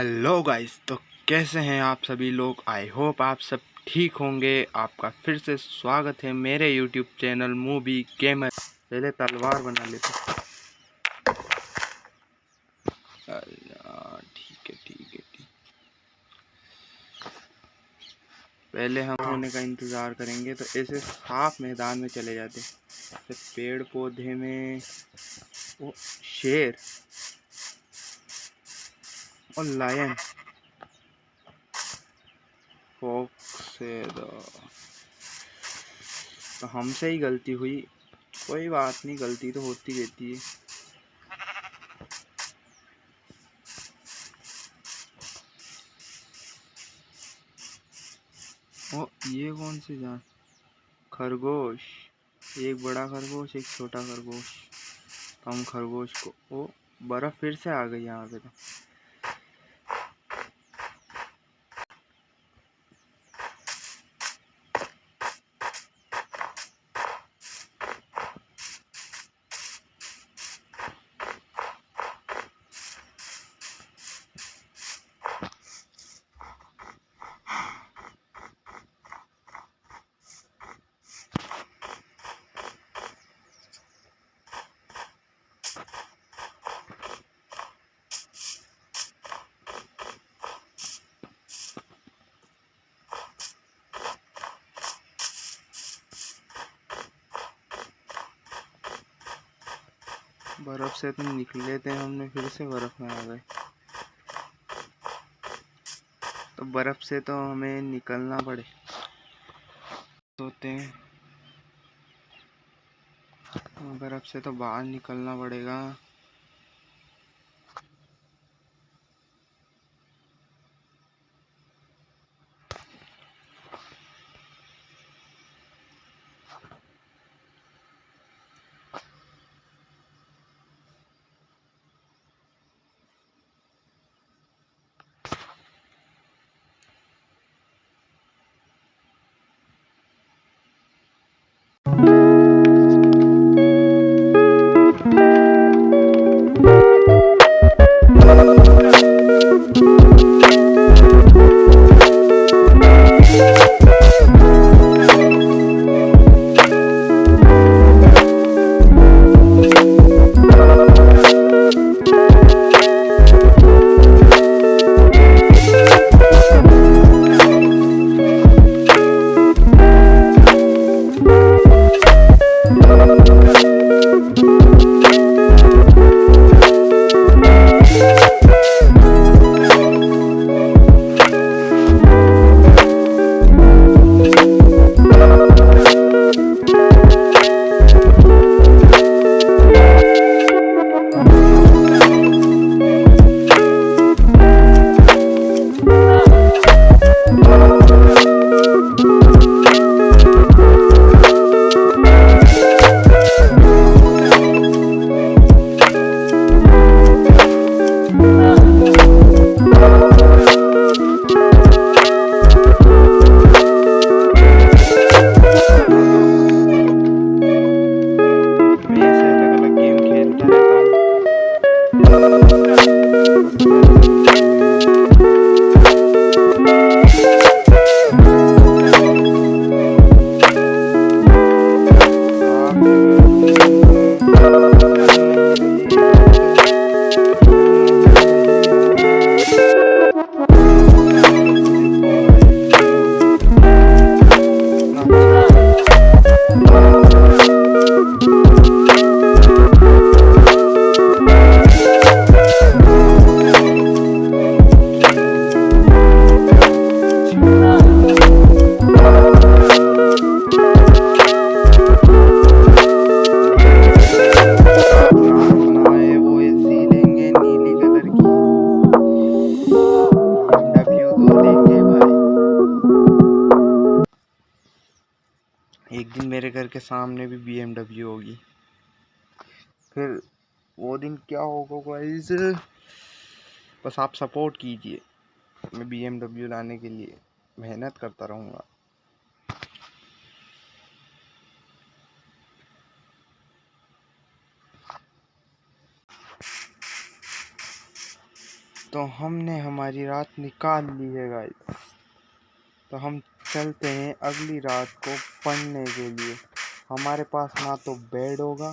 Hello guys, तो कैसे हैं आप सभी लोग। आई होप आप सब ठीक होंगे। आपका फिर से स्वागत है मेरे यूट्यूब चैनल मूवी गेमर। पहले तलवार बना लेते। ठीक है ठीक है ठीक। पहले हम होने का इंतज़ार करेंगे, तो ऐसे साफ मैदान में चले जाते। फिर पेड़ पौधे में वो शेर और लायन फॉक्स से तो हमसे ही गलती हुई। कोई बात नहीं, गलती तो होती रहती है। ओ ये कौन सी जान। खरगोश, एक बड़ा खरगोश एक छोटा खरगोश। तो हम खरगोश को ओ बर्फ फिर से आ गई यहाँ पे। तो बर्फ से तो निकले थे हमने, फिर से बर्फ में आ गए। तो बर्फ से तो हमें निकलना पड़े होते हैं। बर्फ से तो बाहर निकलना पड़ेगा। एक दिन मेरे घर के सामने भी BMW होगी। फिर वो दिन क्या होगा गाइस, बस आप सपोर्ट कीजिए। मैं BMW लाने के लिए मेहनत करता रहूँगा। तो हमने हमारी रात निकाल ली है गाइस। तो हम चलते हैं अगली रात को पढ़ने के लिए। हमारे पास ना तो बेड होगा,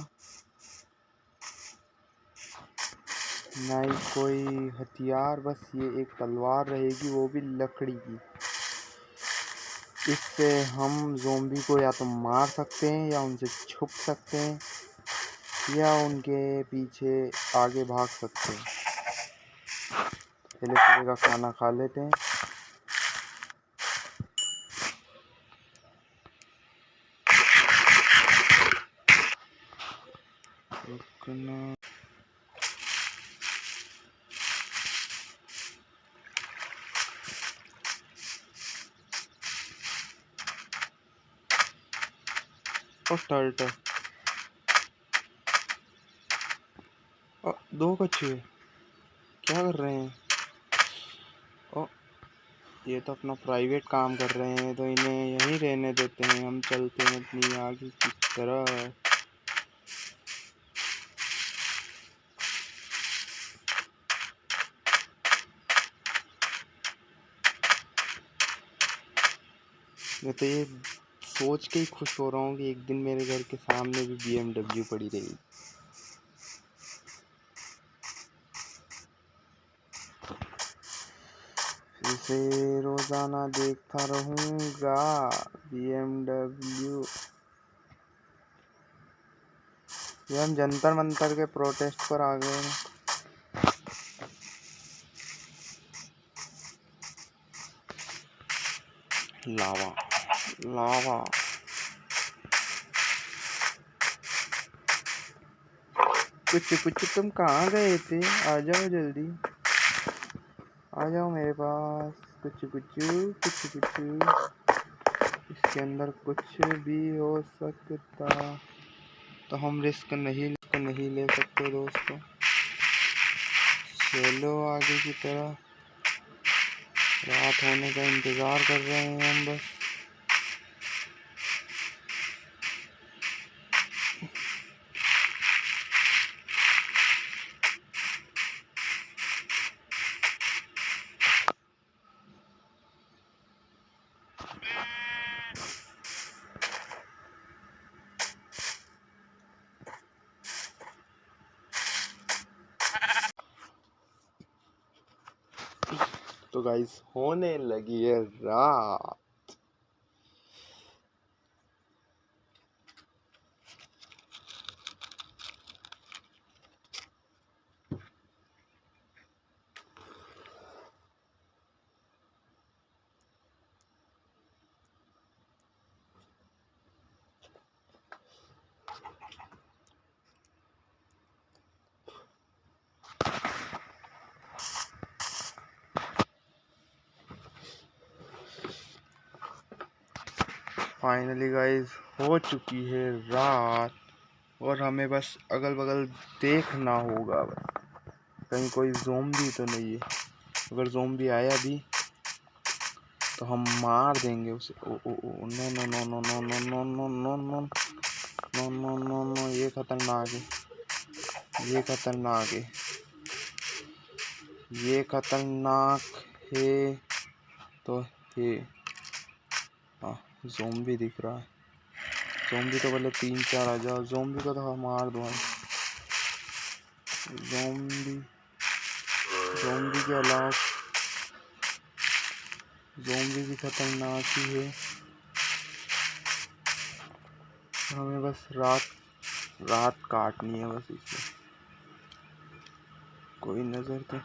ना ही कोई हथियार, बस ये एक तलवार रहेगी, वो भी लकड़ी की। इससे हम ज़ोंबी को या तो मार सकते हैं या उनसे छुप सकते हैं या उनके पीछे आगे भाग सकते हैं। पहले सुबह का खाना खा लेते हैं। रुकना। और टर्टल, और 2 कछुए क्या कर रहे हैं? ओ, ये तो अपना प्राइवेट काम कर रहे हैं, तो इन्हें यहीं रहने देते हैं। हम चलते हैं अपनी आगे की तरफ। मैं तो ये सोच के ही खुश हो रहा हूँ कि एक दिन मेरे घर के सामने भी BMW पड़ी रहेगी। इसे रोजाना देखता रहूंगा BMW। ये हम जंतर मंतर के प्रोटेस्ट पर आ गए हैं। लावा लावा। कुछ कुछ तुम कहाँ गए थे? आ जाओ जल्दी, आ जाओ मेरे पास। कुछ कुछ कुछ कुछ, इसके अंदर कुछ भी हो सकता, तो हम रिस्क नहीं ले सकते दोस्तों। चलो आगे की तरफ। रात होने का इंतज़ार कर रहे हैं हम बस। तो गाइस होने लगी है रात। फाइनली गाइस हो चुकी है रात, और हमें बस अगल बगल देखना होगा बस, कहीं कोई ज़ोंबी तो नहीं है। अगर ज़ोंबी आया भी तो हम मार देंगे उसे। Oh oh oh, no no no no no no no no no no no no no no, ये खतरनाक है, ये खतरनाक है, ये खतरनाक है। तो ये ज़ोंबी दिख रहा है। ज़ोंबी तो पहले 3-4 आ जाओ। ज़ोंबी को तो मार दो। ज़ोंबी ज़ोंबी के अलावा ज़ोंबी भी खतरनाक ही है। हमें बस रात काटनी है बस। इसमें कोई नज़र तो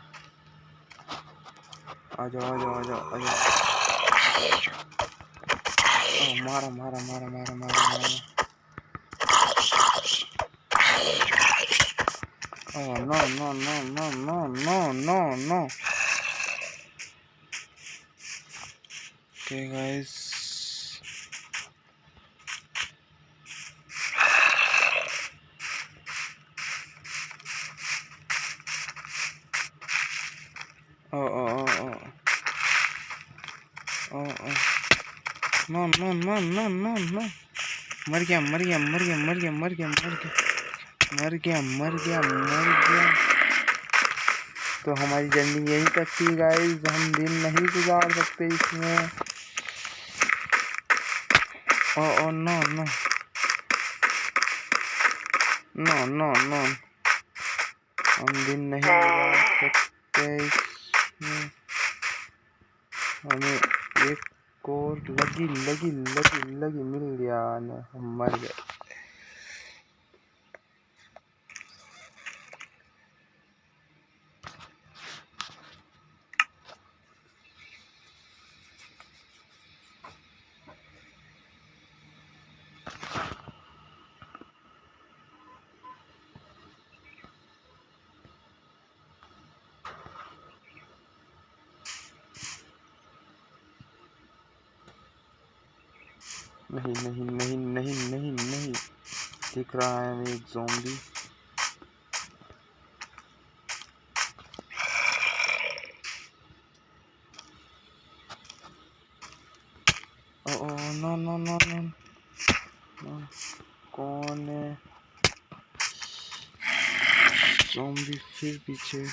आ जाओ आ जाओ आ जाओ आ जाओ। मारा मारा मारा मारा मारा मारा। Oh no no no no no no no no. Okay guys. Oh oh oh oh. Oh oh. No no no no no no. मर गया मर गया मर गया मर गया मर गया मर गया मर गया मर गया मर गया। तो हमारी जर्नी यहीं तक थी गाइस, हम दिन नहीं गुजार सकते इसमें। Oh no no no no no, हम दिन नहीं गुजार सकते इसमें। हमें एक और लगी मिल गया ना, हम मर गए। नहीं नहीं नहीं नहीं नहीं नहीं, दिख रहा है हमें एक zombie. Oh no no no no, कौन है ज़ॉम्बी? फिर पीछे।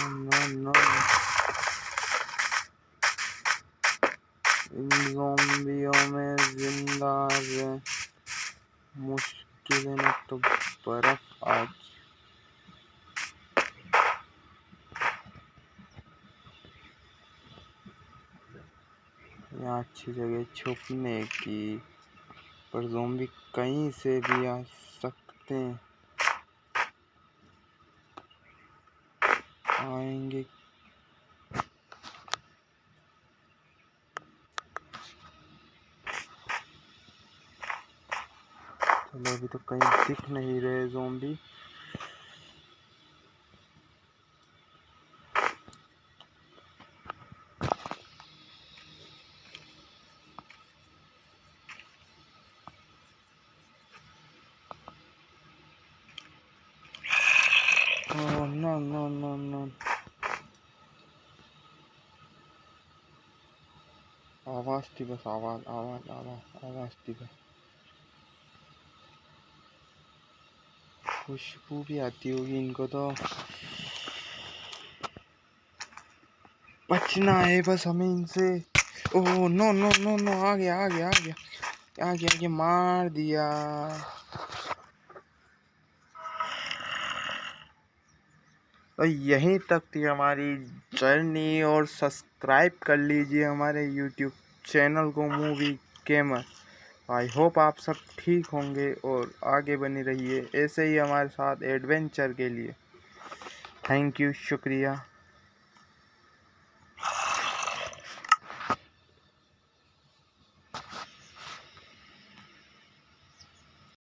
नो नो, इन ज़ॉम्बियों में जिंदा रह मुश्किल है, तो बर्फ आज। यहाँ अच्छी जगह छुपने की, पर ज़ॉम्बी कहीं से भी आ सकते हैं, आएंगे। चलो अभी तो कहीं दिख नहीं रहे zombie. No no no no, आवाज थी बस, आवाज थी बस। खुशबू भी आती होगी इनको, तो बचना है बस हमें इनसे। Oh no no no no, आ गया, मार दिया। तो यहीं तक थी हमारी जर्नी, और सब्सक्राइब कर लीजिए हमारे यूट्यूब चैनल को, मूवी गेमर। आई होप आप सब ठीक होंगे और आगे बने रहिए ऐसे ही हमारे साथ एडवेंचर के लिए। थैंक यू, शुक्रिया।